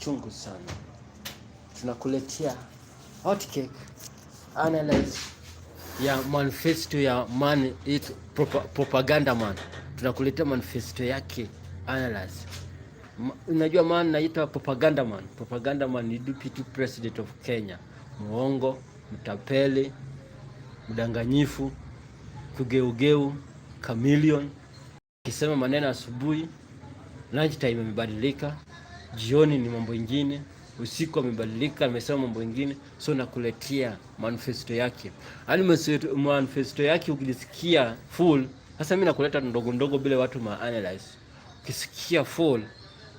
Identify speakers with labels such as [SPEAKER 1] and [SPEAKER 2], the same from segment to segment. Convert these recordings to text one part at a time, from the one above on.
[SPEAKER 1] chungu sana. Tunakuletea hot cake analyze ya manifesto ya propaganda man. Tunakuletea manifesto yake analyze. Unajua man naitwa propaganda man. Propaganda man ni deputy president of Kenya. Muongo, mtapeli, mdanganyifu, kugeugeu, chameleon. Kisema maneno asubuhi, lunch time imebadilika, jioni ni mambo ingine, usiku amebadilika, amesema mambo ingine. So nakuletea manifesto yake. Hadi manifesto yake ukisikia full, sasa mimi nakuleta ndogo ndogo bila watu analyze. Ukisikia full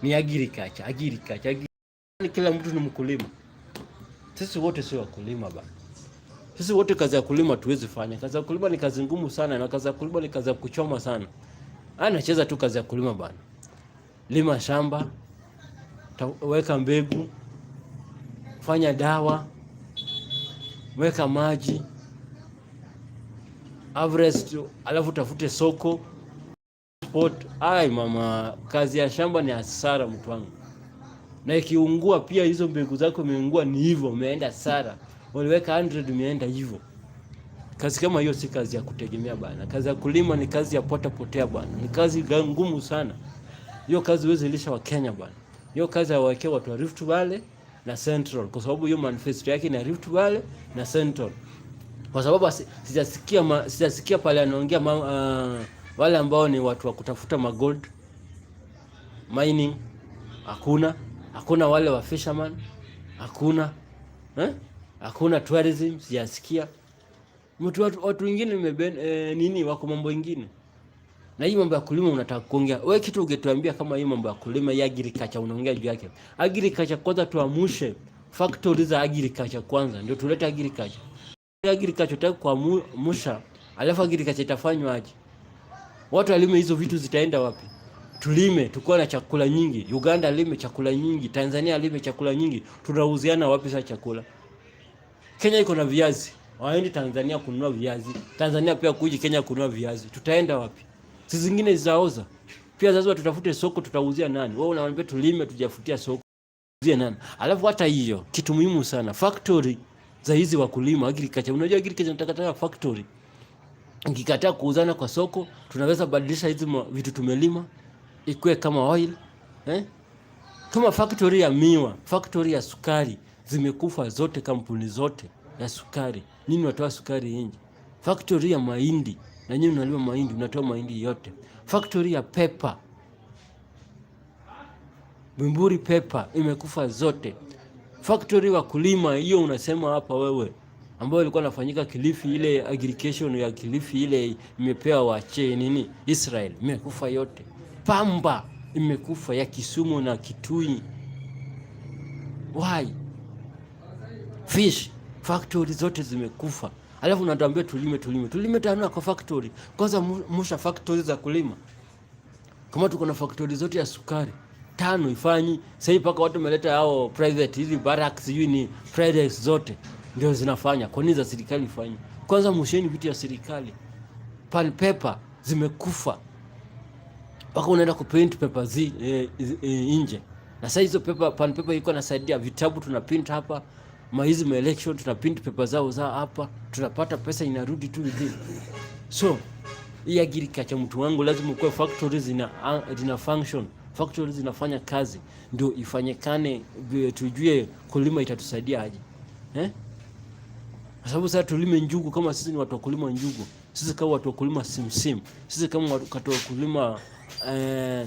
[SPEAKER 1] ni agriculture. Kila mtu ni mkulima. Sisi wote sio wakulima bana. Sisi wote kazi ya kulima tuwezi fanya. Kazi ya kulima ni kazi ngumu sana, na kazi ya kulima ni kazi ya kuchoma sana. Anacheza tu kazi ya kulima bana. Lima shamba, weka mbegu, fanya dawa, weka maji, harvest, alafu tafute soko, sport. Mama, kazi ya shamba ni hasara mtu wangu. Na ikiungua pia hizo mbegu zako imeungua ni hivyo, umeenda hasara. Waliweka 100 umeenda hivyo. Kazi kama hiyo si kazi ya kutegemea bana. Kazi ya kulima ni kazi ya potea bana. Ni kazi ngumu sana. Hiyo kazi huwezi lisha wa Kenya bana. Hiyo kazi hawawekea watu wa Rift Valley na Central, kwa sababu hiyo manifesto yake ni Rift Valley na Central. Kwa sababu sijasikia pale anaongea wale ambao ni watu wa kutafuta gold mining. Hakuna wale wa fisherman. Hakuna tourism, sijasikia. Watu wengine nini wako mambo mengine. Na hii mambo ya kulima unataka kuongea. Wewe kitu ungetuambia kama hii mambo ya kulima ya agriculture unaongea juu yake. Agriculture kwanza tuamushe factories za agriculture kwanza ndio tulete agriculture. Agriculture tutaki kuamusha, alafu agriculture itafanywa aje? Watu walime hizo vitu zitaenda wapi? Tulime tukue na chakula nyingi. Uganda lime chakula nyingi, Tanzania lime chakula nyingi. Tunauziana wapi sasa chakula? Kenya iko na viazi. Waendi Tanzania kununua viazi. Tanzania pia kuji Kenya kununua viazi. Tutaenda wapi? Sisi zingine zitaoza. Pia lazima tutafute soko, tutauzia nani? Wewe unaambia tulime tujafutia soko. Uzia nani? Alafu hata hiyo kitu muhimu sana. Factory za hizi wakulima agriculture. Unajua agriculture nataka factory. Ukikataa kuuzana kwa soko, tunaweza badilisha hizi vitu tumelima ikuwe kama oil, kama factory ya miwa, factory ya sukari zimekufa zote, kampuni zote ya sukari. Nini watoa sukari nje? Factory ya mahindi, na nyinyi mnalima mahindi, mnatoa mahindi yote. Factory ya pepper, Bumburi pepper imekufa zote. Factory wa kulima hiyo unasema hapa wewe, ambayo ilikuwa inafanyika Kilifi, ile agriculture ya Kilifi ile imepewa wache nini Israel, imekufa yote. Pamba imekufa ya Kisumu na Kitui. Why? Fish factory zote zimekufa. Alafu unatuambia tulime tano kwa factory. Kwanza musha factory za kulima. Kama tuko na factory zote ya sukari 5 ifanyi, sasa paka watu wameleta hao private hizi barracks ni private zote ndio zinafanya. Kwa nini za serikali ifanye? Kwanza musheni vitu ya serikali. Pan paper zimekufa. Paka unaenda kuprint paper nje. Na sasa hizo pan paper iko nasaidia vitabu tunaprint hapa, hizi election tunaprint paper zao hapa, tunapata pesa inarudi tu within. So, hii agriculture mtu wangu lazima kwa factories zina function, factories zinafanya kazi ndio ifanyekane, tujue kulima itatusaidia aje. Kwa sababu sasa tulime njugu kama sisi ni watu wa kulima njugu. Sisi kama watu wa kulima simsim. Sisi kama watu wa kulima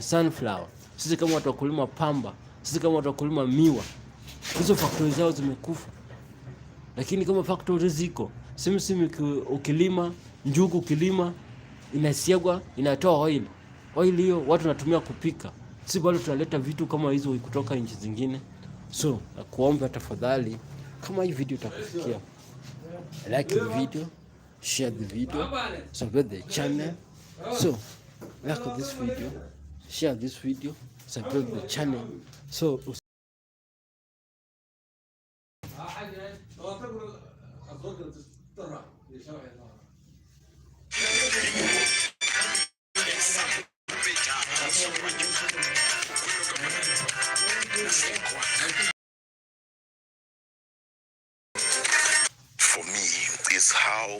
[SPEAKER 1] sunflower. Sisi kama watu wa kulima pamba. Sisi kama watu wa kulima miwa. Hizo factory zao zimekufa. Lakini kama factory ziko, simsim ukilima njugu, ukilima inasiagwa, inatoa oil. Oil hiyo watu wanatumia kupika. Sisi bado tunaleta vitu kama hizo kutoka nchi zingine. So, nakuomba tafadhali, kama hii video itakufikia, like the video, share the video, subscribe the channel. So, like this video, share this video, subscribe the channel. So,
[SPEAKER 2] how,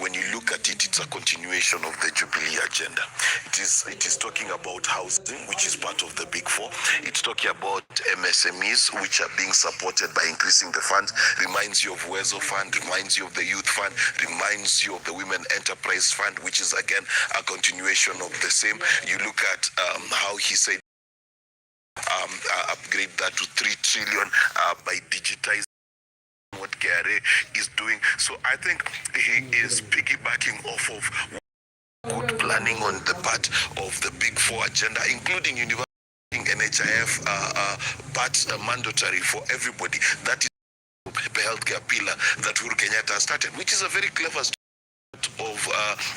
[SPEAKER 2] when you look at it, it's a continuation of the Jubilee agenda. It is talking about housing, which is part of the Big Four. It's talking about MSMEs, which are being supported by increasing the funds. Reminds you of Wezo Fund, reminds you of the Youth Fund, reminds you of the Women Enterprise Fund, which is again a continuation of the same. You look at how he said upgrade that to 3 trillion by digitizing what KRA is doing. So I think he is piggybacking off of good planning on the part of the Big Four agenda, including university NHIF part mandatory for everybody. That is the healthcare pillar that Uhuru Kenyatta started, which is a very clever of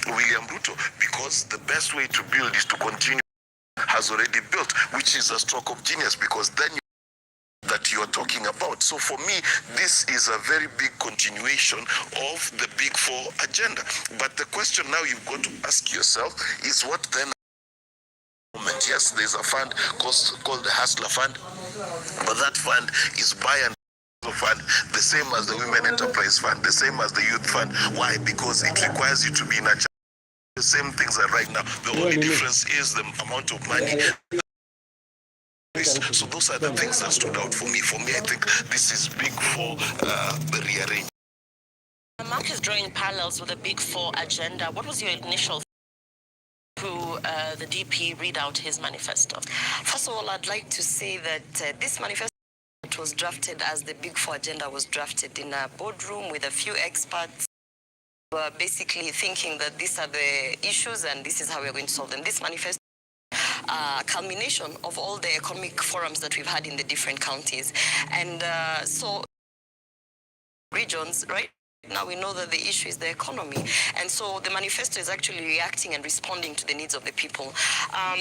[SPEAKER 2] William Ruto, because the best way to build is to continue has already built, which is a stroke of genius, because then that you are talking about. So for me, this is a very big continuation of the Big Four agenda. But the question now you've got to ask yourself is, what then? Yes, there's a fund called the Hustler Fund, but that fund is by and fund, the same as the Women Enterprise Fund, the same as the Youth Fund. Why? Because it requires you to be in a the same things are right now. The only difference is the amount of money. So those are the things that stood out for me. For me, I think this is Big Four rearranged.
[SPEAKER 3] Mark is drawing parallels with the Big Four agenda. What was your initial to the DP read out his manifesto?
[SPEAKER 4] First of all, I'd like to say that this manifesto was drafted as the Big Four agenda was drafted in a boardroom with a few experts who are basically thinking that these are the issues and this is how we're going to solve them. This manifesto culmination of all the economic forums that we've had in the different counties. And so regions, right? Now we know that the issue is the economy. And so the manifesto is actually reacting and responding to the needs of the people.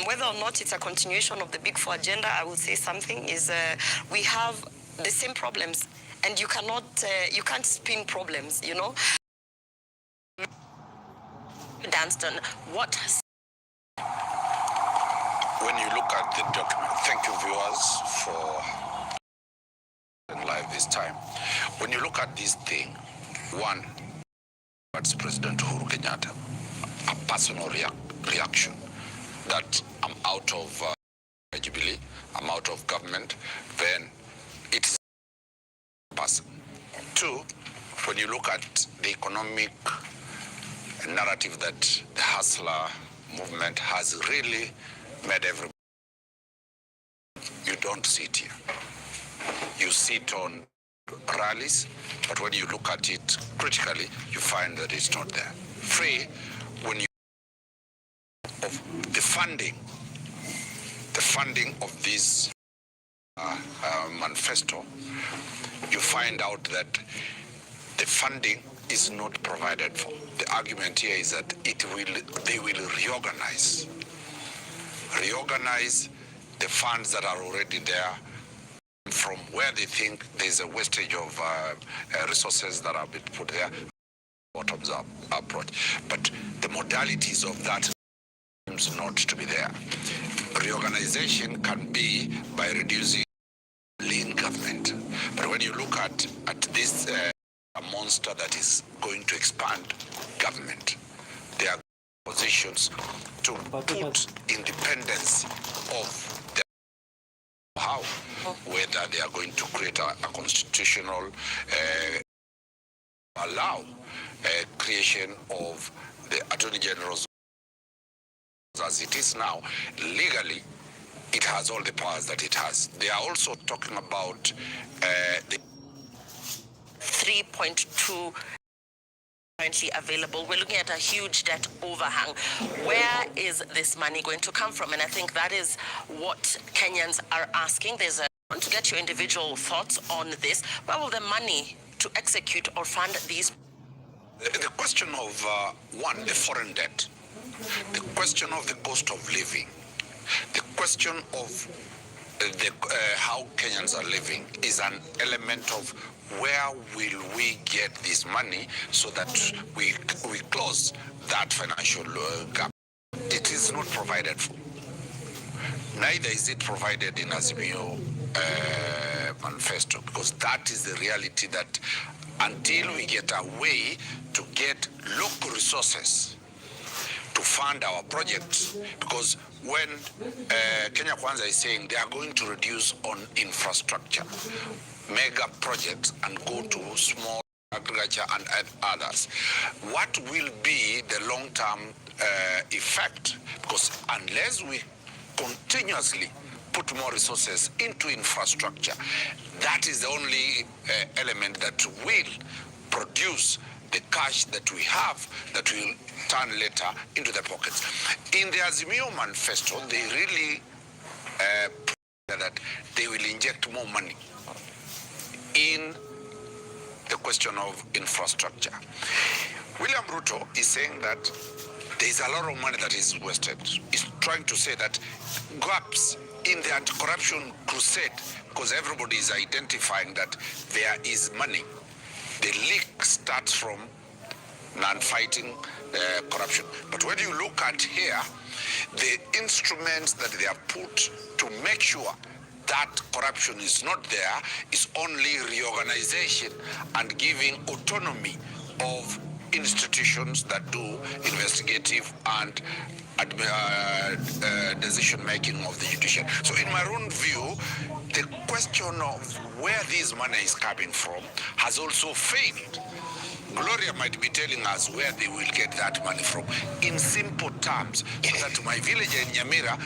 [SPEAKER 4] Whether or not it's a continuation of the Big Four agenda, I will say something is we have the same problems, and you can't spin problems, you know?
[SPEAKER 3] Danston, what?
[SPEAKER 5] When you look at the document, thank you viewers for live this time. When you look at this thing, one, that's President Uhuru Kenyatta, a personal reaction that I'm out of Jubilee, I'm out of government, then it is a person. Two, when you look at the economic narrative that the hustler movement has really made everybody, you don't see it here. You see it on rallies, but when you look at it critically, you find that it's not there. Three, when you of the funding of this manifesto, you find out that the funding is not provided for. The argument here is that they will reorganize the funds that are already there from where they think there's a wastage of resources that have been put there, bottoms up approach. But the modalities of that seems not to be there. Reorganization can be by reducing lean government. But when you look at this a monster that is going to expand government, there are positions to put independence of the how, whether they are going to create a constitutional allow creation of the Attorney General's as it is now. Legally, it has all the powers that it has. They are also talking about the
[SPEAKER 3] 3.2 currently available. We're looking at a huge debt overhang. Where is this money going to come from? And I think that is what Kenyans are asking. I want to get your individual thoughts on this. Where will the money to execute or fund these?
[SPEAKER 5] The question of, one, the foreign debt, the question of the cost of living, the question of how Kenyans are living is an element of where will we get this money so that we close that financial gap. It is not provided for. Neither is it provided in Azimio manifesto, because that is the reality that until we get a way to get local resources to fund our projects, because when Kenya Kwanza is saying they are going to reduce on infrastructure, mega projects, and go to small agriculture and others, what will be the long-term effect? Because unless we continuously put more resources into infrastructure, that is the only element that will produce the cash that we have that will turn later into the pockets. In the Azimio Manifesto, they really that they will inject more money in the question of infrastructure. William Ruto is saying that there is a lot of money that is wasted. He's trying to say that gaps in the anti-corruption crusade, because everybody is identifying that there is money. The leak starts from non-fighting corruption. But when you look at here, the instruments that they have put to make sure that corruption is not there is only reorganization and giving autonomy of institutions that do investigative and decision making of the judiciary. So in my own view, the question of where this money is coming from has also failed. Gloria might be telling us where they will get that money from in simple terms, so that my villager in Nyamira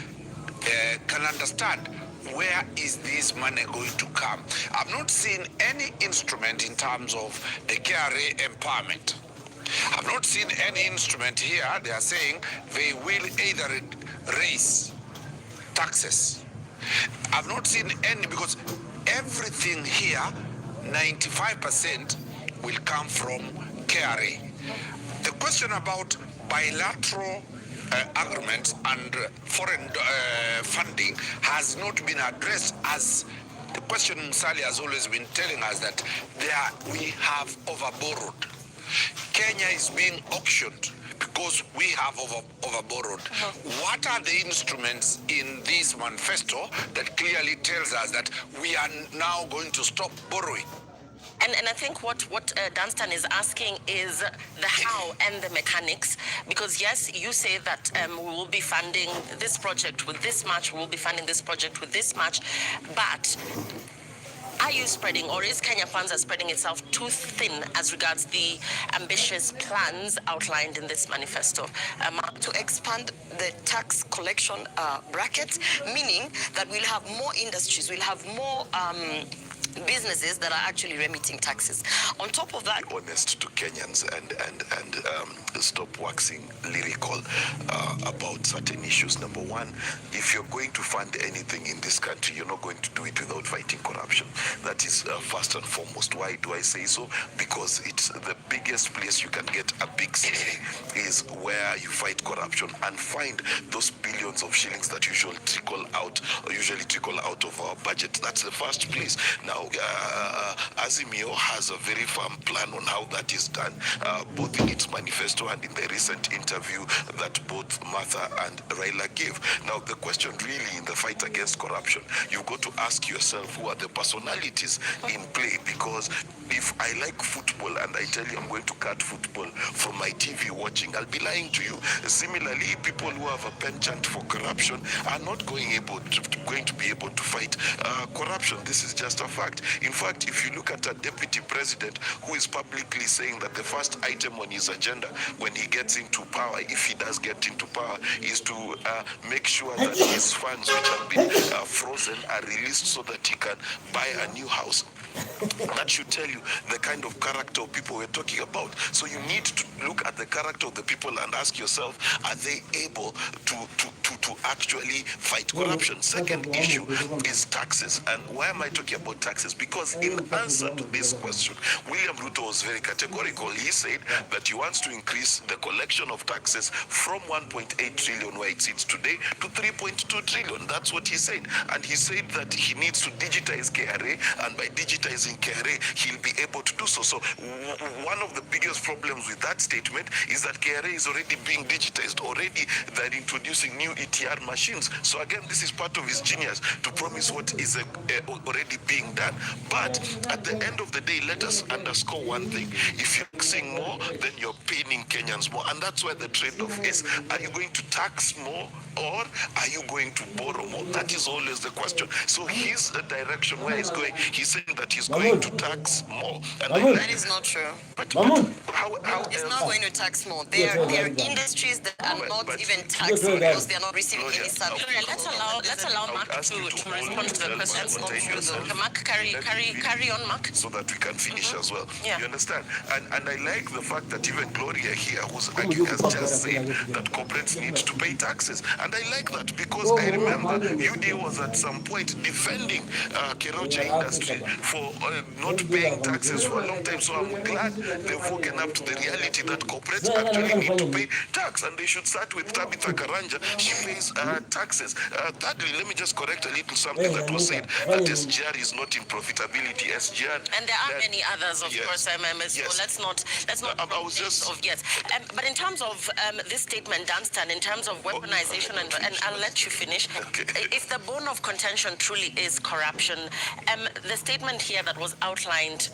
[SPEAKER 5] can understand where is this money going to come. I've not seen any instrument in terms of the KRA empowerment. I've not seen any instrument here. They are saying they will either raise taxes. I've not seen any, because everything here, 95% will come from KRA. The question about bilateral agreements and foreign funding has not been addressed, as the question Musali has always been telling us that we have overborrowed. Kenya is being auctioned because we have overborrowed. What are the instruments in this manifesto that clearly tells us that we are now going to stop borrowing?
[SPEAKER 3] And I think what Dunstan is asking is the how and the mechanics, because yes, you say that we will be funding this project with this much, we will be funding this project with this much, but are you spreading, or is Kenya Kwanza spreading itself too thin as regards the ambitious plans outlined in this manifesto?
[SPEAKER 4] To expand the tax collection brackets, meaning that we'll have more industries, we'll have more businesses that are actually remitting taxes. On top of that,
[SPEAKER 2] be honest to Kenyans and stop waxing lyrical about certain issues. Number one, if you're going to fund anything in this country, you're not going to do it without fighting corruption. That is first and foremost. Why do I say so? Because it's the biggest place you can get a big city is where you fight corruption and find those billions of shillings that usually trickle out of our budget. That's the first place. Now, Azimio has a very firm plan on how that is done, both in its manifesto and in the recent interview that both Martha and Raila gave. Now, the question really in the fight against corruption, you've got to ask yourself who are the personalities in play, because if I like football and I tell you I'm going to cut football from my TV watching, I'll be lying to you. Similarly, people who have a penchant for corruption are not going to be able to fight corruption. This is just a fact. In fact, if you look at a deputy president who is publicly saying that the first item on his agenda when he gets into power, if he does get into power, is to make sure that his funds which have been frozen are released so that he can buy a new house. That should tell you the kind of character of people we're talking about. So you need to look at the character of the people and ask yourself, are they able to actually fight corruption? Second issue is taxes. And why am I talking about taxes? Because in answer to this question, William Ruto was very categorical. He said that he wants to increase the collection of taxes from 1.8 trillion where it sits today to 3.2 trillion. That's what he said. And he said that he needs to digitize KRA, and by digitizing KRA, he'll be able to do so. So one of the biggest problems with that statement is that KRA is already being digitized. Already they're introducing new ETR machines. So again, this is part of his genius to promise what is already being done. understand? But at the end of the day, let us underscore one thing. If you're taxing more, then you're paying Kenyans more. And that's where the trade-off is. Are you going to tax more or are you going to borrow more? That is always the question. So here's the direction where he's going. He's saying that he's going to tax more. And
[SPEAKER 4] that is not true.
[SPEAKER 2] But how
[SPEAKER 4] It's
[SPEAKER 2] else?
[SPEAKER 4] not going to tax more. There are industries that are not even taxing because they are not receiving any service.
[SPEAKER 3] Let's allow Mark to respond to the question.
[SPEAKER 4] That's not true, though.
[SPEAKER 3] Mark, carry on, Mark.
[SPEAKER 2] So that we can finish as well.
[SPEAKER 3] Yeah.
[SPEAKER 2] You understand? And I like the fact that even Gloria here, who's arguing, has just said that corporates need to pay taxes. And I like that because I remember UDA was at some point defending Kerocha industry for not paying taxes for a long time. So I'm glad they've woken up to the reality that corporates actually need to pay tax, and they should start with Tabitha Karanja. She pays taxes. Thirdly, let me just correct a little something that was said, that SGR is not in profitability. SGR,
[SPEAKER 3] and there are many others, of course, MMS.
[SPEAKER 2] Yes.
[SPEAKER 3] So let's not.
[SPEAKER 2] I was just
[SPEAKER 3] yes. But in terms of this statement, Dunstan, in terms of weaponization, and I'll let you finish.
[SPEAKER 2] Okay.
[SPEAKER 3] If the bone of contention truly is corruption, the statement here that was outlined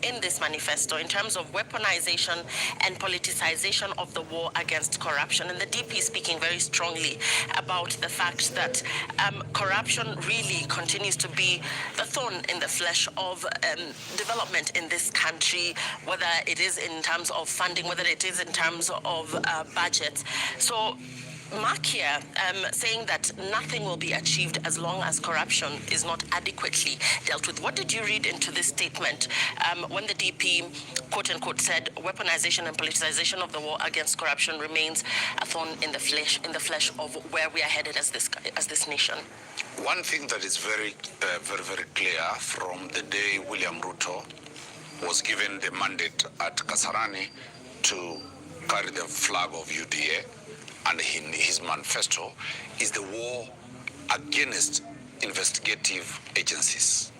[SPEAKER 3] in this manifesto in terms of weaponization and politicization of the war against corruption, and the DP speaking very strongly about the fact that corruption really continues to be the thorn in the flesh of development in this country, whether it is in terms of funding, whether it is in terms of budgets. So Mark here saying that nothing will be achieved as long as corruption is not adequately dealt with. What did you read into this statement when the DP, quote unquote, said weaponization and politicization of the war against corruption remains a thorn in the flesh of where we are headed as this nation?
[SPEAKER 5] One thing that is very clear from the day William Ruto was given the mandate at Kasarani to carry the flag of UDA, and in his manifesto is the war against investigative agencies.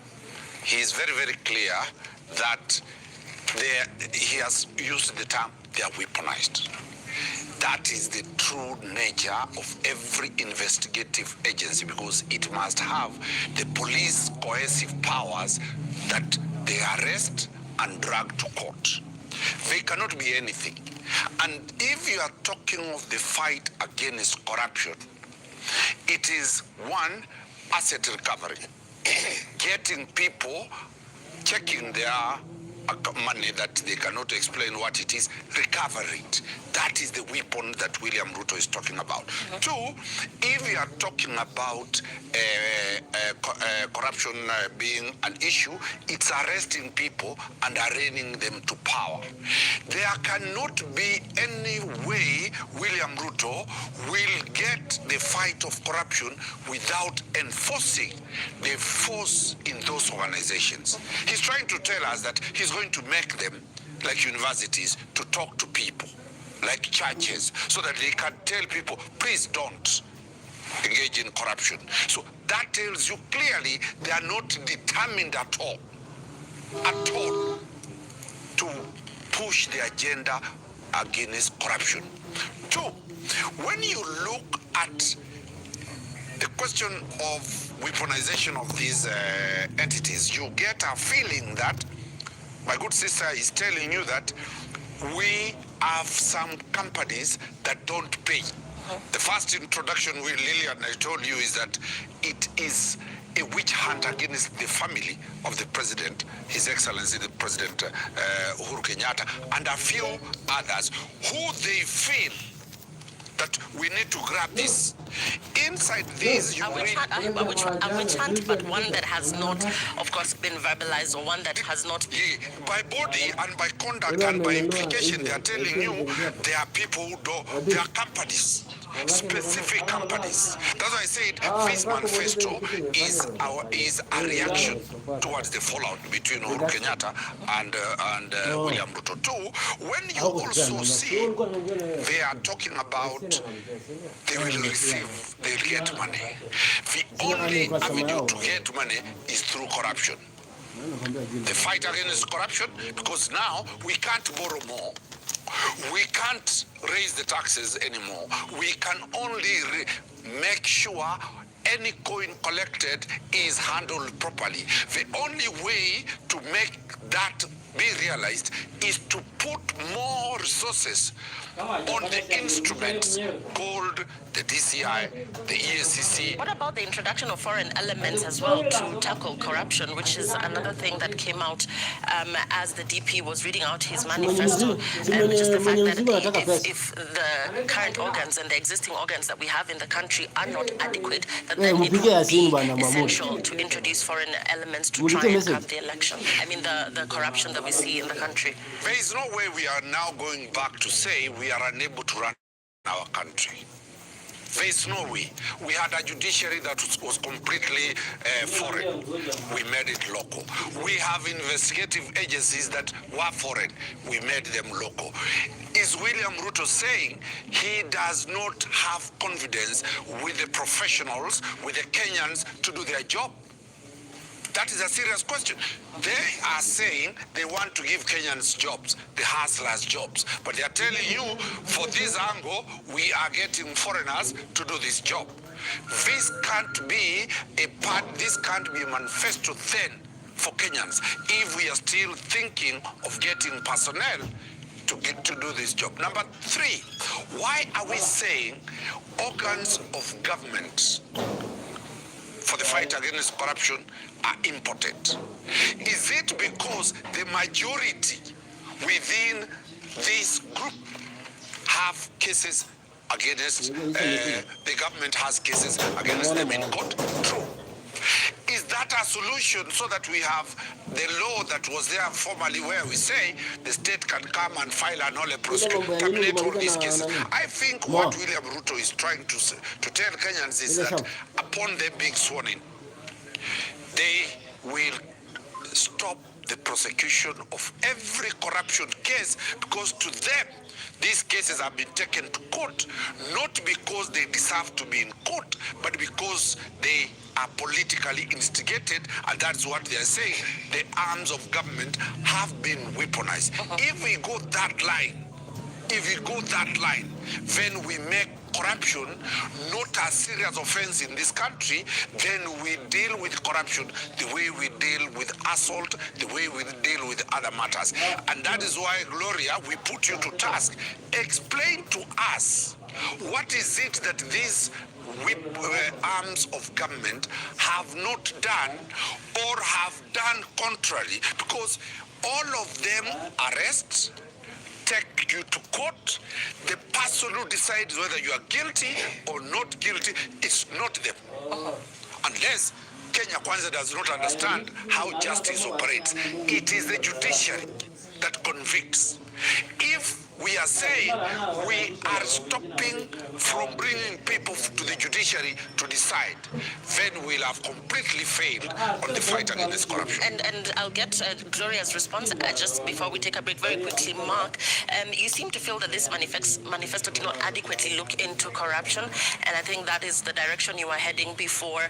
[SPEAKER 5] He is very clear that he has used the term they are weaponized. That is the true nature of every investigative agency, because it must have the police coercive powers that they arrest and drag to court. They cannot be anything. And if you are talking of the fight against corruption, it is one, asset recovery, getting people checking their money that they cannot explain what it is, recover it. That is the weapon that William Ruto is talking about. Two, if you are talking about corruption being an issue, it's arresting people and arraigning them to power. There cannot be any way William Ruto will get the fight of corruption without enforcing the force in those organizations. He's trying to tell us that he's going to make them, like universities, to talk to people, like churches, so that they can tell people, please don't engage in corruption. So that tells you clearly they are not determined at all, to push the agenda against corruption. Two, when you look at the question of weaponization of these entities, you get a feeling that my good sister is telling you that we have some companies that don't pay. The first introduction with Lillian, I told you, is that it is a witch hunt against the family of the president, His Excellency the President Uhuru Kenyatta, and a few others who they feel that we need to grab this. Inside these, you
[SPEAKER 3] which hunt, but one that has not, of course, been verbalized, or one that has not.
[SPEAKER 5] By body and by conduct and by implication, they are telling you there are people who do, there are companies, specific companies. That's why I said this manifesto is a reaction towards the fallout between Uhuru Kenyatta and William Ruto. Two, when you also see they are talking about they will receive, they'll get money. The only avenue to get money is through corruption. The fight against corruption, because now we can't borrow more. We can't raise the taxes anymore. We can only make sure any coin collected is handled properly. The only way to make that be realized is to put more resources on the instruments called the DCI, the EACC.
[SPEAKER 3] What about the introduction of foreign elements as well to tackle corruption, which is another thing that came out as the DP was reading out his manifesto? Just the fact that if the current organs and the existing organs that we have in the country are not adequate, that then it would be essential to introduce foreign elements to try and curb the election. I mean, the corruption that we see in the country.
[SPEAKER 5] There is no way we are now going back to say we are unable to run our country. There is no way. We had a judiciary that was completely foreign. We made it local. We have investigative agencies that were foreign. We made them local. Is William Ruto saying he does not have confidence with the professionals, with the Kenyans to do their job? That is a serious question. They are saying they want to give Kenyans jobs, the hustlers jobs. But they are telling you, for this angle, we are getting foreigners to do this job. This can't be this can't be a manifesto then for Kenyans if we are still thinking of getting personnel to do this job. Number 3, why are we saying organs of government for the fight against corruption are important? Is it because the majority within this group have cases against, the government has cases against them in court? True. Is that a solution so that we have the law that was there formerly where we say the state can come and file an ole prosecute, terminate all these cases? I think what William Ruto is trying to tell Kenyans is that upon them being sworn in, they will stop the prosecution of every corruption case, because to them these cases have been taken to court not because they deserve to be in court, but because they are politically instigated, and that's what they are saying. The arms of government have been weaponized. If we go that line, then we make corruption not a serious offense in this country, then we deal with corruption the way we deal with assault, the way we deal with other matters. And that is why, Gloria, we put you to task. Explain to us, what is it that these arms of government have not done or have done contrary? Because all of them arrest, take you to court. The person who decides whether you are guilty or not guilty is not them. Unless Kenya Kwanza does not understand how justice operates. It is the judiciary that convicts. If we are saying we are stopping from bringing people to the judiciary to decide, then we'll have completely failed on the fight against corruption.
[SPEAKER 3] And I'll get Gloria's response just before we take a break very quickly. Mark, you seem to feel that this manifesto did not adequately look into corruption, and I think that is the direction you were heading before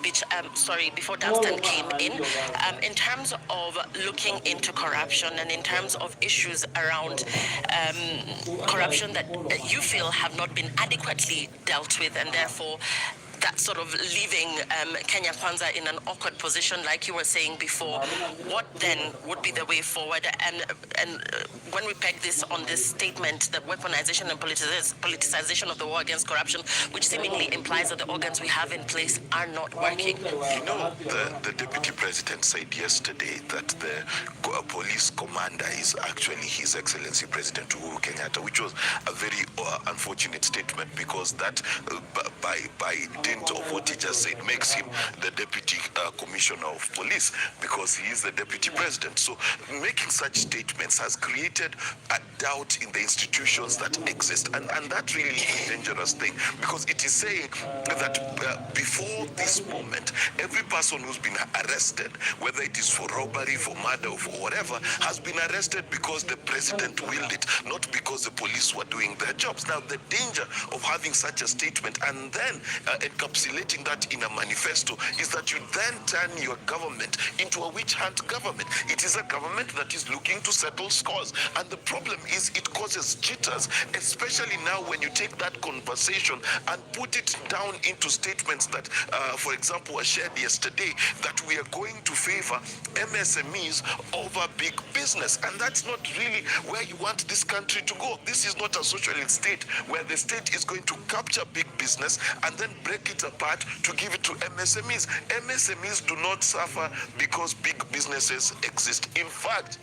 [SPEAKER 3] before Dunstan came in. In terms of looking into corruption and in terms of issues around corruption that you feel have not been adequately dealt with, and therefore that sort of leaving Kenya Kwanza in an awkward position, like you were saying before, what then would be the way forward? And when we peg this on this statement, the weaponization and politicization of the war against corruption, which seemingly implies that the organs we have in place are not working.
[SPEAKER 2] You know, the Deputy President said yesterday that the police commander is actually His Excellency President Uhuru Kenyatta, which was a very unfortunate statement, because that by of what he just said makes him the Deputy Commissioner of Police, because he is the Deputy President. So making such statements has created a doubt in the institutions that exist, and that really is a dangerous thing, because it is saying that before this moment, every person who's been arrested, whether it is for robbery, for murder, or for whatever, has been arrested because the president willed it, not because the police were doing their jobs. Now, the danger of having such a statement and then encapsulating that in a manifesto is that you then turn your government into a witch hunt government. It is a government that is looking to settle scores. And the problem is it causes jitters, especially now when you take that conversation and put it down into statements that, for example, were shared yesterday, that we are going to favor MSMEs over big business. And that's not really where you want this country to go. This is not a socialist state where the state is going to capture big business and then break it apart to give it to MSMEs. MSMEs do not suffer because big businesses exist. In fact,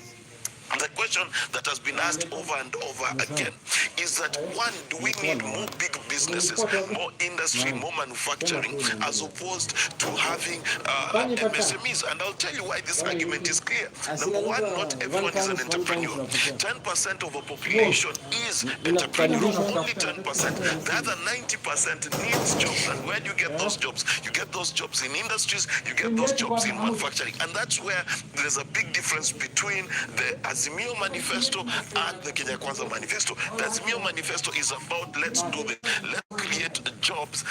[SPEAKER 2] the question that has been asked over and over again is that, one, do we need more big businesses, more industry, more manufacturing, as opposed to having MSMEs? And I'll tell you why this argument is clear. Number one, not everyone is an entrepreneur. 10% of a population is entrepreneurial, only 10%. The other 90% needs jobs. And where do you get those jobs? You get those jobs in industries, you get those jobs in manufacturing. And that's where there's a big difference between the Azimio Manifesto and the Kenya Kwanza Manifesto. The Azimio Manifesto is about let's do this, let's create jobs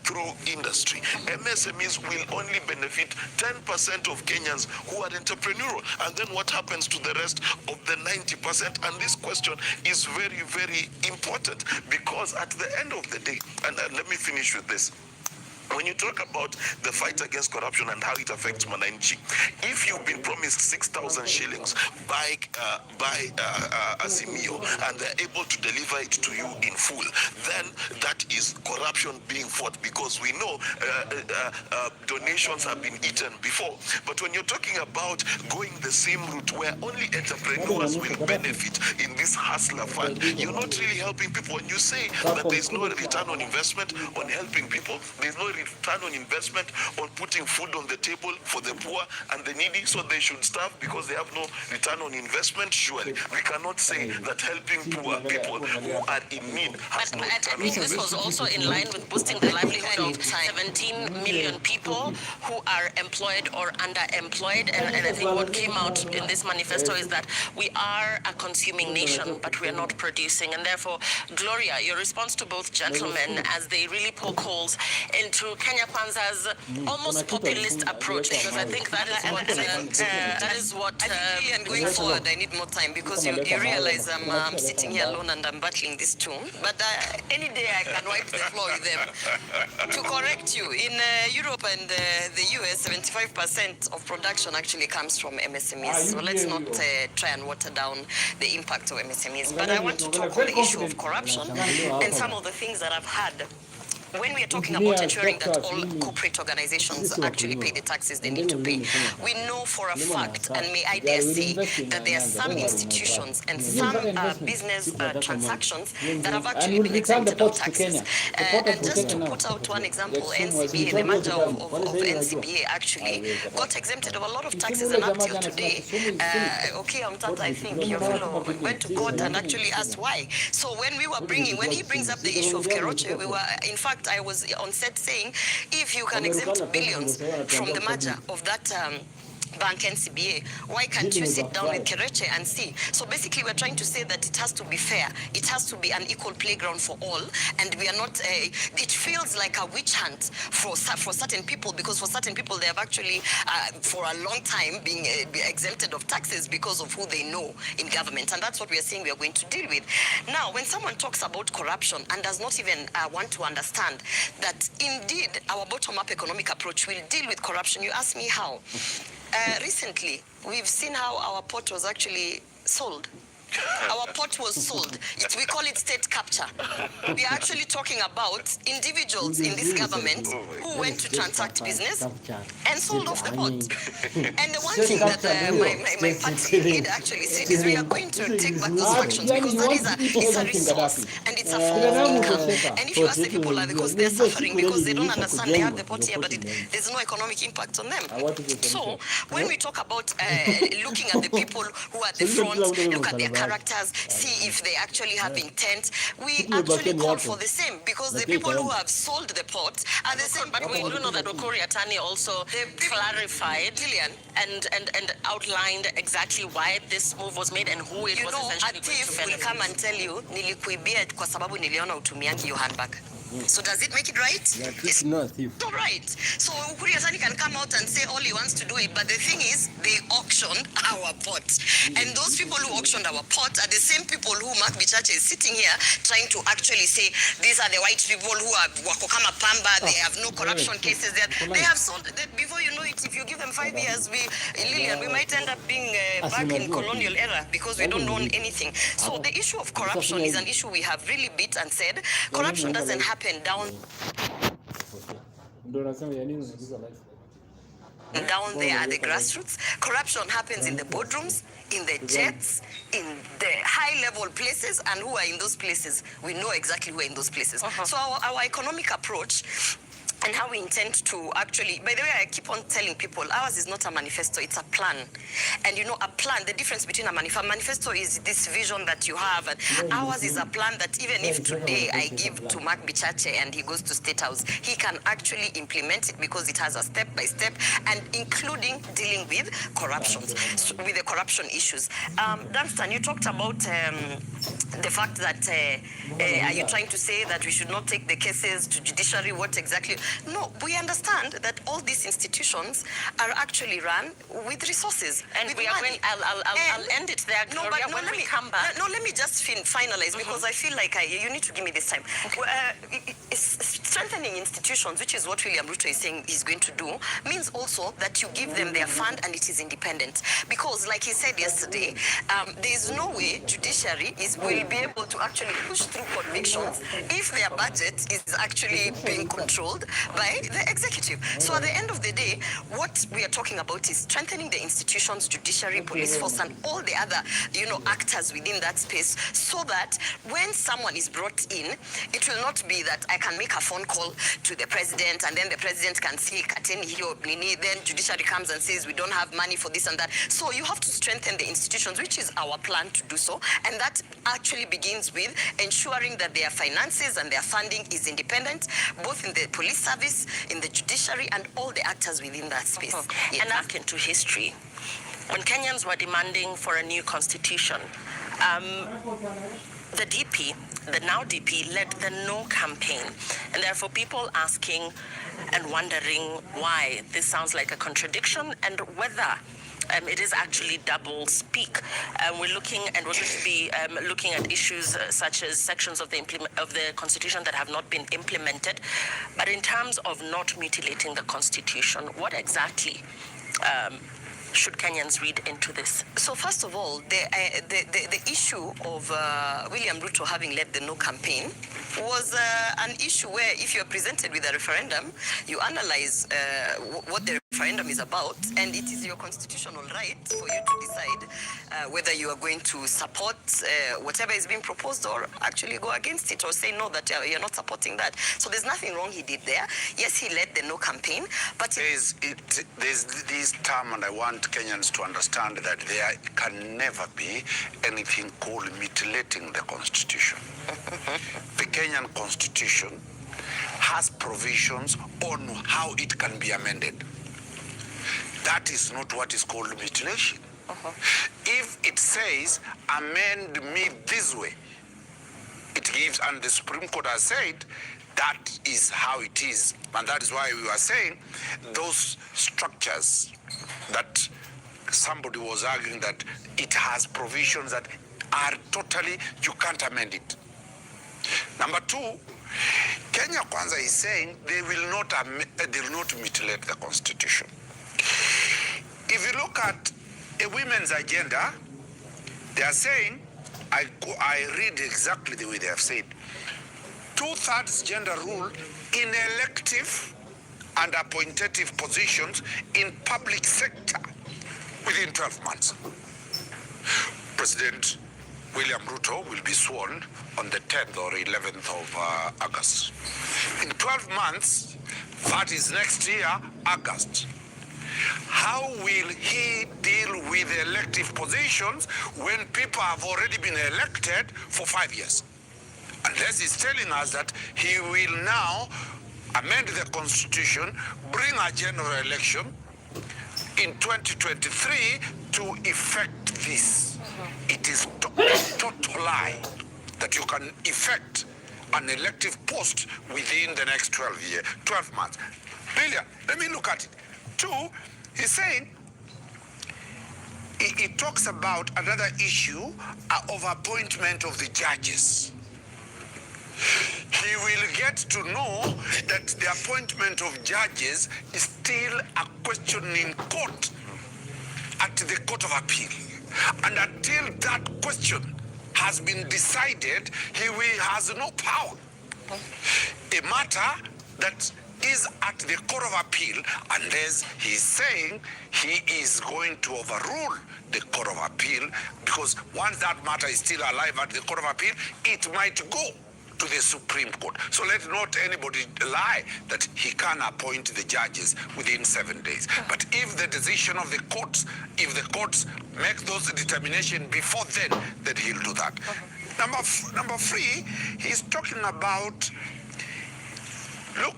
[SPEAKER 2] through industry. MSMEs will only benefit 10% of Kenyans who are entrepreneurial. And then what happens to the rest of the 90%? And this question is very, very important, because at the end of the day, and let me finish with this. When you talk about the fight against corruption and how it affects Mananchi, if you've been promised 6,000 shillings by Azimio and they're able to deliver it to you in full, then that is corruption being fought, because we know donations have been eaten before. But when you're talking about going the same route where only entrepreneurs will benefit in this hustler fund, you're not really helping people. When you say that there's no return on investment on helping people, there's no return on investment on putting food on the table for the poor and the needy, so they should starve because they have no return on investment. Surely we cannot say that helping poor people who are in need has no return.
[SPEAKER 3] I think this was also in line with boosting the livelihood of 17 million people who are employed or underemployed. And I think what came out in this manifesto is that we are a consuming nation, but we are not producing. And therefore, Gloria, your response to both gentlemen as they really poke holes into Kenya Kwanza's almost populist approach, because I think that is what
[SPEAKER 4] and going forward I need more time, because you realize I'm sitting here alone and I'm battling this too. But any day I can wipe the floor with them. To correct you, in Europe and the US, 75% of production actually comes from MSMEs. So let's not try and water down the impact of MSMEs. But I want to talk on the issue of corruption and some of the things that I've had. When we are talking about ensuring that all corporate organizations actually pay the taxes they need to pay, we know for a fact, and may I dare say, that there are some institutions and some business transactions that have actually been exempted of taxes. And just to put out one example, NCBA, the merger of NCBA actually got exempted of a lot of taxes, and up till today, okay, I think your fellow went to court and actually asked why. So when he brings up the issue of Keroche, we were, in fact, I was on set saying, if you can exempt billions from the merger of that bank NCBA, why can't you sit down with Kereche and see? So basically we're trying to say that it has to be fair, it has to be an equal playground for all, and we are not, it feels like a witch hunt for certain people, because for certain people they have actually for a long time been exempted of taxes because of who they know in government, and that's what we are saying we are going to deal with. Now, when someone talks about corruption and does not even want to understand that indeed our bottom-up economic approach will deal with corruption, you ask me how? Recently, we've seen how our port was actually sold. Our port was sold. We call it state capture. We are actually talking about individuals in this government who went to transact business and sold off the port. And the one thing that my party leader actually said is we are going to take back those actions, because that is a resource and it's a form of income. And if you ask the people, because they're suffering because they don't understand, they have the port here, but there's no economic impact on them. So when we talk about looking at the people who are at the front, look at their characters, see if they actually have intent, we actually call for the same, because the people who have sold the port are the same.
[SPEAKER 3] But we do know that Okori Atani also clarified and outlined exactly why this move was made and who it was essentially going to benefit.
[SPEAKER 4] Will come and tell you, nilikuibia kwa sababu niliona utumiangi your handbag. So does it make it right?
[SPEAKER 1] It's not thief.
[SPEAKER 4] Not right. So Ukuri Yatani can come out and say all he wants to do it, but the thing is, they auctioned our pot. And those people who auctioned our pot are the same people who Mark Bichache is sitting here trying to actually say, these are the white people who are Wakokama Pamba, they have no corruption cases. They have sold, before you know it, if you give them 5 years, Lillian, we might end up being back in colonial era because we don't own anything. So the issue of corruption is an issue we have really beat and said, corruption doesn't happen down there at the grassroots. Corruption happens in the boardrooms, in the jets, in the high-level places, and who are in those places. We know exactly who are in those places. So our economic approach and how we intend to actually, by the way, I keep on telling people, ours is not a manifesto, it's a plan. And you know, a plan, the difference between a manifesto is this vision that you have, and ours is a plan that even if today I give to Mark Bichache and he goes to State House, he can actually implement it because it has a step-by-step, and including dealing with corruption, with the corruption issues. Dunstan, you talked about the fact that, are you trying to say that we should not take the cases to judiciary? What exactly? No, we understand that all these institutions are actually run with resources. And with we are going, I'll end it there, Gloria, no, when we come back. No, let me just finalize, because I feel like you need to give me this time. Strengthening institutions, which is what William Ruto is saying he's going to do, means also that you give them their fund and it is independent. Because like he said yesterday, there is no way judiciary will be able to actually push through convictions if their budget is actually being controlled by the executive. So at the end of the day, what we are talking about is strengthening the institutions, judiciary, police force, and all the other, actors within that space, so that when someone is brought in, it will not be that I can make a phone call to the president and then the president can say, Kateni hiyo nini, then judiciary comes and says we don't have money for this and that. So you have to strengthen the institutions, which is our plan to do so, and that actually begins with ensuring that their finances and their funding is independent, both in the police service, in the judiciary, and all the actors within that space. Yes.
[SPEAKER 3] And back into history, when Kenyans were demanding for a new constitution, the DP, the now DP, led the No campaign. And therefore people asking and wondering why this sounds like a contradiction and whether it is actually double speak. We're going to be looking at issues such as sections of the Constitution that have not been implemented. But in terms of not mutilating the Constitution, what exactly should Kenyans read into this?
[SPEAKER 4] So first of all, the issue of William Ruto having led the No campaign was an issue where if you're presented with a referendum, you analyze what the referendum is about, and it is your constitutional right for you to decide whether you are going to support whatever is being proposed or actually go against it or say no, that you're not supporting that. So there's nothing wrong he did there. Yes, he led the No campaign, but
[SPEAKER 5] there's this term, and I want Kenyans to understand that there can never be anything called mutilating the Constitution. The Kenyan Constitution has provisions on how it can be amended. That is not what is called mutilation. If it says, amend me this way, it gives, and the Supreme Court has said, that is how it is. And that is why we were saying those structures that somebody was arguing that it has provisions that are totally, you can't amend it. Number two, Kenya Kwanza is saying they will not mutilate the Constitution. If you look at a women's agenda, they are saying, I read exactly the way they have said, 2/3 gender rule in elective and appointative positions in public sector within 12 months. President William Ruto will be sworn on the 10th or 11th of August. In 12 months, that is next year, August. How will he deal with elective positions when people have already been elected for 5 years? Unless he's telling us that he will now amend the Constitution, bring a general election in 2023 to effect this. It is a total lie that you can effect an elective post within the next 12 months. Brilliant. Let me look at it. Two, he's saying, it talks about another issue of appointment of the judges. He will get to know that the appointment of judges is still a question in court at the Court of Appeal. And until that question has been decided, he has no power. A matter that is at the Court of Appeal, unless he's saying he is going to overrule the Court of Appeal, because once that matter is still alive at the Court of Appeal, it might go to the Supreme Court. So let not anybody lie that he can appoint the judges within 7 days. But if the decision of the courts, if the courts make those determinations before then he'll do that. Number three, he's talking about, look,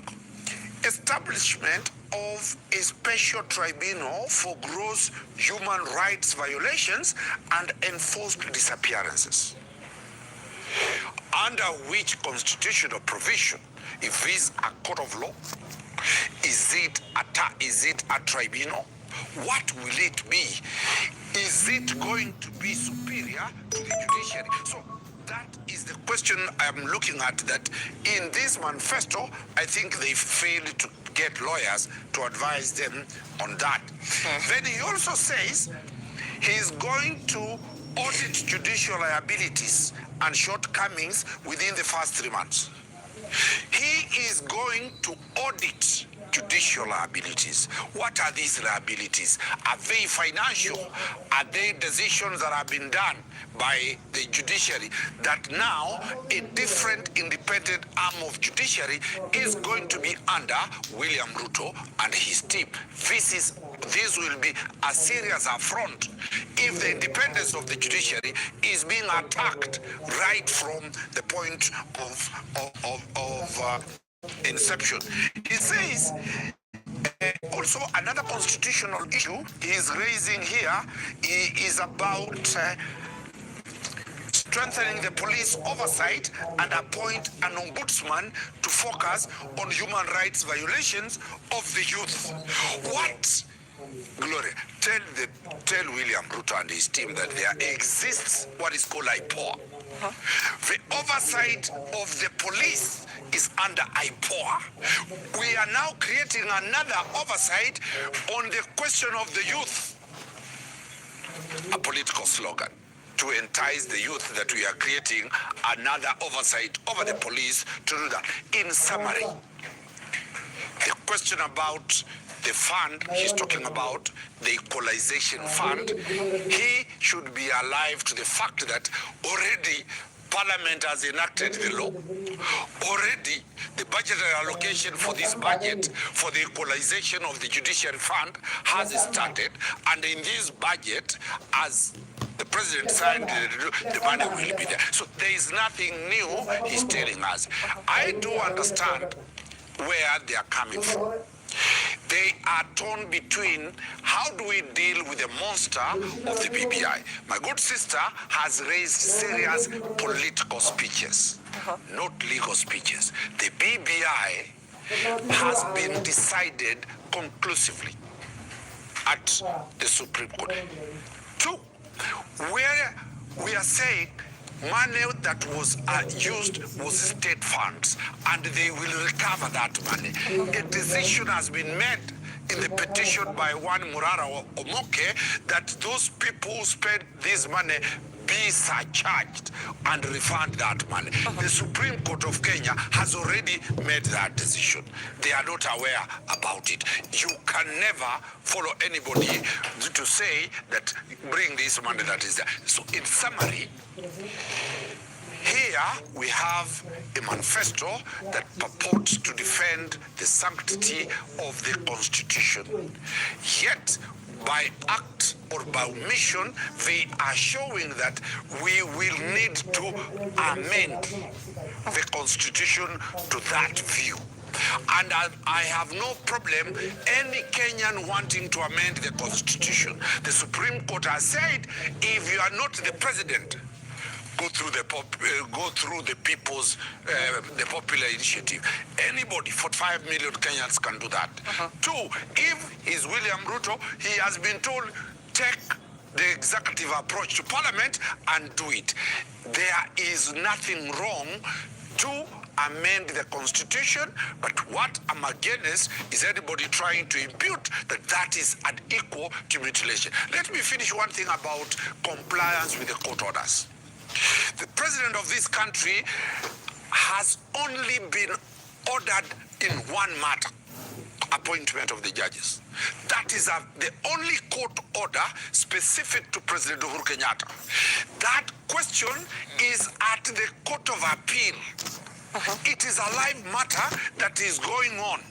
[SPEAKER 5] establishment of a special tribunal for gross human rights violations and enforced disappearances. Under which constitutional provision, if it's a court of law, is it a tribunal? What will it be? Is it going to be superior to the judiciary? So that is the question I'm looking at, that in this manifesto, I think they failed to get lawyers to advise them on that. Then he also says he's going to audit judicial liabilities and shortcomings within the first 3 months. He is going to audit judicial liabilities. What are these liabilities? Are they financial? Are they decisions that have been done by the judiciary that now a different independent arm of judiciary is going to be under William Ruto and his team? This will be a serious affront if the independence of the judiciary is being attacked right from the point of inception. He says also another constitutional issue he is raising here is about strengthening the police oversight and appoint an ombudsman to focus on human rights violations of the youth. What? Gloria, tell William Ruto and his team that there exists what is called IPOA. The oversight of the police is under IPOA. We are now creating another oversight on the question of the youth. A political slogan to entice the youth that we are creating another oversight over the police to do that. In summary, the question about the fund he's talking about, the equalization fund, he should be alive to the fact that already Parliament has enacted the law. Already the budgetary allocation for this budget for the equalization of the judiciary fund has started, and in this budget, as the president signed, the money will be there. So there is nothing new he's telling us. I do understand where they are coming from. They are torn between how do we deal with the monster of the BBI. My good sister has raised serious political speeches, not legal speeches. The BBI has been decided conclusively at the Supreme Court. Two, where we are saying money that was used was state funds, and they will recover that money. A decision has been made in the petition by one Murara Omoke that those people who spent this money be surcharged and refund that money. The Supreme Court of Kenya has already made that decision. They are not aware about it. You can never follow anybody to say that bring this money that is there. So in summary, here we have a manifesto that purports to defend the sanctity of the Constitution. Yet, by act or by omission, they are showing that we will need to amend the Constitution to that view. And I have no problem any Kenyan wanting to amend the Constitution. The Supreme Court has said, if you are not the president, go through the people's the popular initiative. Anybody, 45 million Kenyans can do that. Two, if he's William Ruto, he has been told, take the executive approach to parliament and do it. There is nothing wrong to amend the constitution, but what I'm against is anybody trying to impute that that is unequal to mutilation. Let me finish one thing about compliance with the court orders. The president of this country has only been ordered in one matter: appointment of the judges. That is the only court order specific to President Uhuru Kenyatta. That question is at the Court of Appeal. It is a live matter that is going on.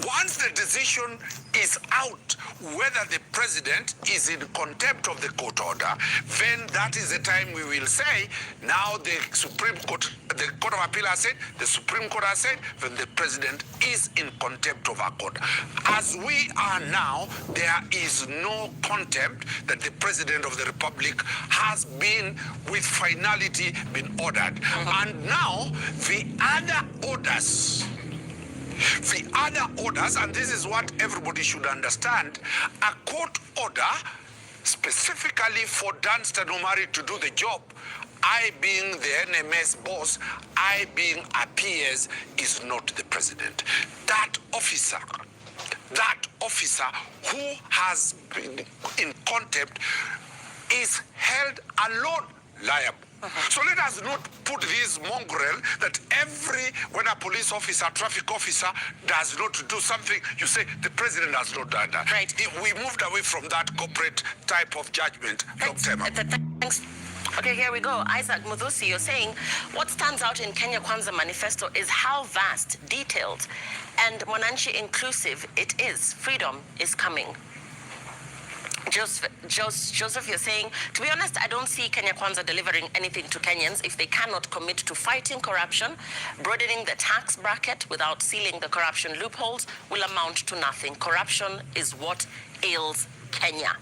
[SPEAKER 5] Once the decision is out whether the president is in contempt of the court order, then that is the time we will say, now the Supreme Court, the Court of Appeal has said, the Supreme Court has said, then the president is in contempt of our court. As we are now, there is no contempt that the president of the republic has been with finality been ordered. And now the other orders, and this is what everybody should understand, a court order specifically for Danstan Umari to do the job, I being the NMS boss, I being a PS, is not the president. That officer who has been in contempt is held alone liable. So let us not put this mongrel that when a police officer, traffic officer does not do something, you say the president has not done that.
[SPEAKER 3] Right.
[SPEAKER 5] We moved away from that corporate type of judgment long time ago.
[SPEAKER 3] Thanks. Okay, here we go. Isaac Muthusi, you're saying what stands out in Kenya Kwanza Manifesto is how vast, detailed, and Mwananchi inclusive it is. Freedom is coming. Joseph, you're saying, to be honest, I don't see Kenya Kwanza delivering anything to Kenyans if they cannot commit to fighting corruption. Broadening the tax bracket without sealing the corruption loopholes will amount to nothing. Corruption is what ails Kenya.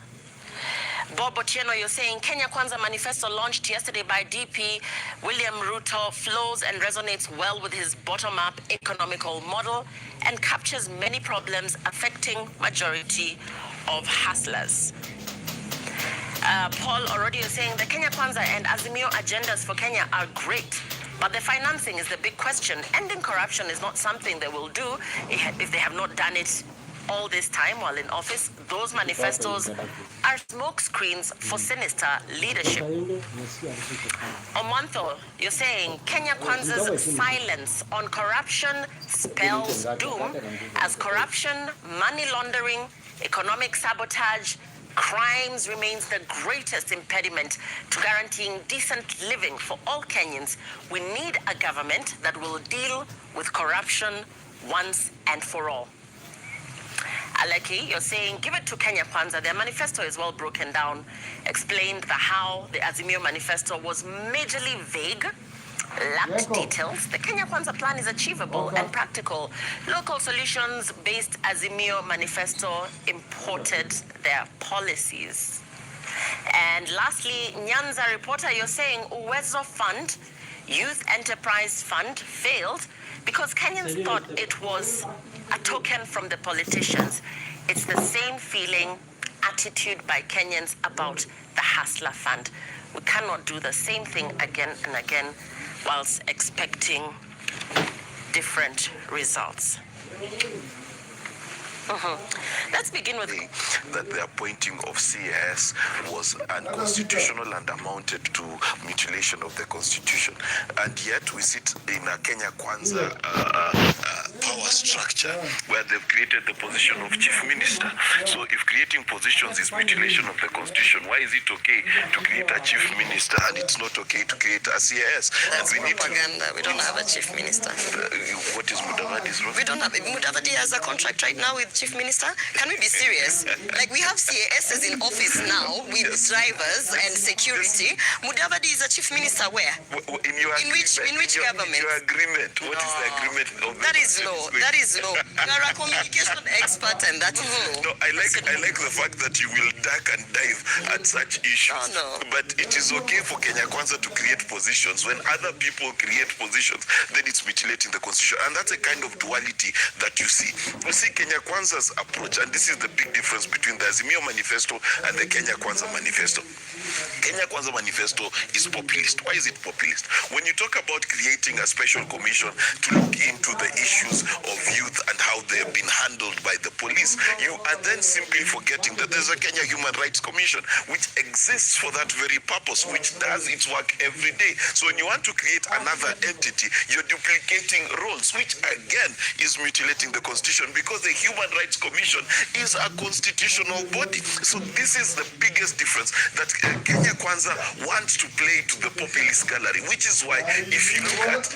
[SPEAKER 3] Bob Otieno, you're saying Kenya Kwanza Manifesto launched yesterday by DP William Ruto flows and resonates well with his bottom-up economical model and captures many problems affecting majority of hustlers. Paul already is saying the Kenya Kwanza and Azimio agendas for Kenya are great, but the financing is the big question. Ending corruption is not something they will do if they have not done it all this time while in office. Those manifestos are smoke screens for sinister leadership. Omwanto, you're saying Kenya Kwanza's silence on corruption spells doom, as corruption, money laundering, economic sabotage, crimes remains the greatest impediment to guaranteeing decent living for all Kenyans. We need a government that will deal with corruption once and for all. Aleki, you're saying, give it to Kenya Kwanza. Their manifesto is well broken down, explained how the Azimio manifesto was majorly vague, lacked details. The Kenya Kwanza plan is achievable and practical. Local solutions-based Azimio manifesto imported their policies. And lastly, Nyanza reporter, you're saying Uwezo Fund, Youth Enterprise Fund, failed because Kenyans thought it was a token from the politicians. It's the same feeling, attitude by Kenyans about the Hustler Fund. We cannot do the same thing again and again whilst expecting different results. Let's begin with
[SPEAKER 2] that the appointing of CAS was unconstitutional and amounted to mutilation of the constitution, and yet we sit in a Kenya Kwanza power structure where they've created the position of chief minister. So if creating positions is mutilation of the constitution, why is it okay to create a chief minister and it's not okay to create a CAS?
[SPEAKER 4] That's propaganda. We don't have a chief minister.
[SPEAKER 2] What is Mudavadi's role?
[SPEAKER 4] We don't have. Mudavadi has a contract right now with chief minister. Can we be serious? Like, we have CASs in office now with drivers and security. Mudavadi is a chief minister where?
[SPEAKER 2] In which
[SPEAKER 4] government?
[SPEAKER 2] In your agreement. What is the agreement of
[SPEAKER 4] that is low. That is low. You are a communication expert, and that is low.
[SPEAKER 2] No, I like the fact that you will duck and dive at such issues.
[SPEAKER 4] No.
[SPEAKER 2] But it is okay for Kenya Kwanza to create positions. When other people create positions, then it's mutilating the constitution. And that's a kind of duality that you see. You see Kenya Kwanza's approach, and this is the big difference between the Azimio Manifesto and the Kenya Kwanza Manifesto. Kenya Kwanza Manifesto is populist. Why is it populist? When you talk about creating a special commission to look into the issues of youth and how they have been handled by the police, you are then simply forgetting that there's a Kenya Human Rights Commission which exists for that very purpose, which does its work every day. So when you want to create another entity, you're duplicating roles, which again is mutilating the constitution, because the Human Rights Commission is a constitutional body. So this is the biggest difference, that Kenya Kwanza wants to play to the populist gallery, which is why if you look at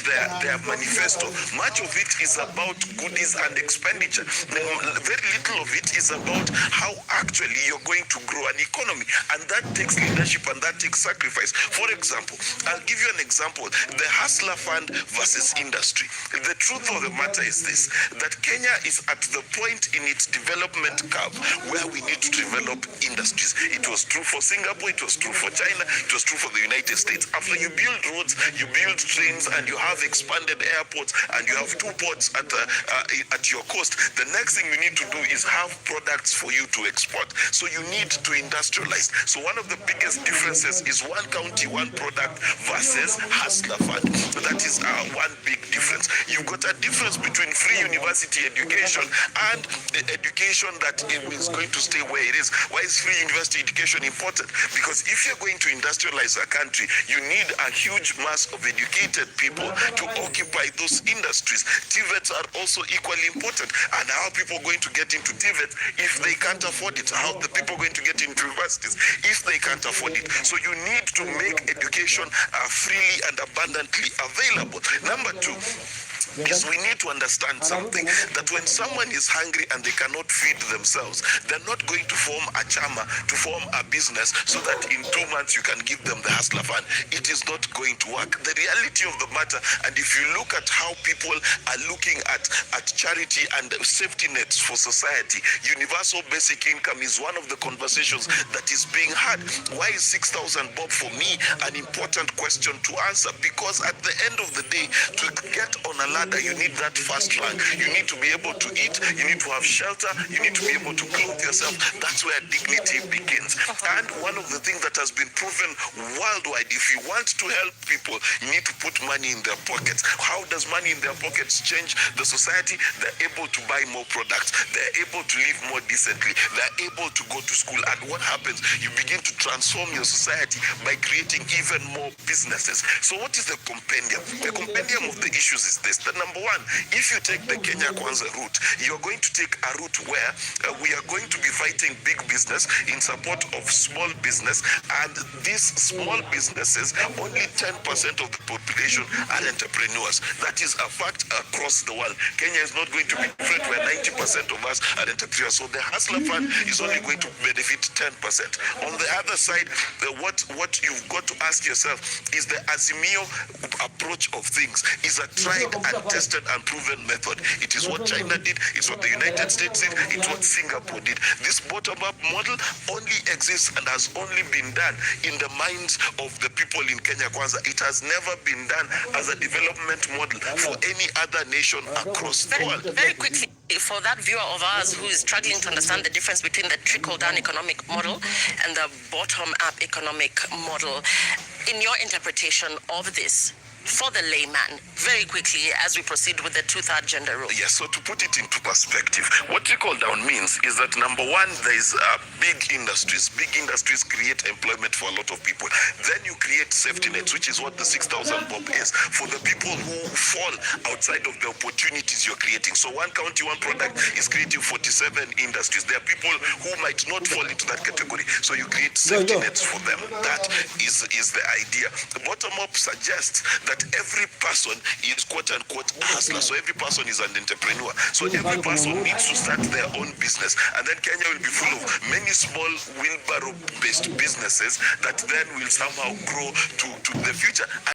[SPEAKER 2] their manifesto, much of it is about goodies and expenditure. Very little of it is about how actually you're going to grow an economy, and that takes leadership and that takes sacrifice. For example, I'll give you an example, the Hustler Fund versus industry. The truth of the matter is this, that Kenya is at the point in its development curve where we need to develop industries. It was true for Singapore, it was true for China, it was true for the United States. After you build roads, you build trains, and you have expanded airports, and you have 2 ports at your coast, the next thing you need to do is have products for you to export. So you need to industrialize. So one of the biggest differences is one county, one product versus Hustler Fund. That is one big difference. You've got a difference between free university education and the education that is going to stay where it is. Why is free university education important? Because if you're going to industrialize a country, you need a huge mass of educated people to occupy those industries. TVETs are also equally important. And how are people going to get into TVET if they can't afford it? How are the people going to get into universities if they can't afford it? So you need to make education freely and abundantly available. Number 2, is we need to understand something, that when someone is hungry and they cannot feed themselves, they're not going to form a chama, to form a business so that in 2 months you can give them the Hustler Fund. It is not going to work. The reality of the matter, and if you look at how people are looking at charity and safety nets for society, universal basic income is one of the conversations that is being had. Why is 6,000 bob for me an important question to answer? Because at the end of the day, to get on a ladder, you need that first rank. You need to be able to eat, you need to have shelter, you need to be able to clothe yourself. That's where dignity begins. And one of the things that has been proven worldwide, if you want to help people, you need to put money in their pockets. How does money in their pockets change the society? They're able to buy more products, they're able to live more decently, they're able to go to school. And what happens? You begin to transform your society by creating even more businesses. So what is the compendium? The compendium of the issues is this. The number 1, if you take the Kenya Kwanza route, you're going to take a route where we are going to be fighting big business in support of small business, and these small businesses, only 10% of the population are entrepreneurs. That is a fact across the world. Kenya is not going to be different where 90% of us are entrepreneurs. So the Hustler Fund is only going to benefit 10%. On the other side, what you've got to ask yourself is, the Azimio approach of things is a tried and tested and proven method. It is what China did, it's what the United States did, it's what Singapore did. This bottom-up model only exists and has only been done in the minds of the people in Kenya Kwanza. It has never been done as a development model for any other nation across the world.
[SPEAKER 3] Very quickly, for that viewer of ours who is struggling to understand the difference between the trickle-down economic model and the bottom-up economic model, in your interpretation of this, for the layman, very quickly as we proceed with the 2/3 gender rule.
[SPEAKER 2] Yes, so to put it into perspective, what trickle down means is that number 1, there is big industries. Big industries create employment for a lot of people. Then you create safety nets, which is what the 6,000 bob is, for the people who fall outside of the opportunities you're creating. So one county, one product is creating 47 industries. There are people who might not fall into that category. So you create safety nets for them. That is the idea. The bottom up suggests that every person is quote-unquote a hustler. So every person is an entrepreneur. So every person needs to start their own business. And then Kenya will be full of many small wheelbarrow-based businesses that then will somehow grow to the future.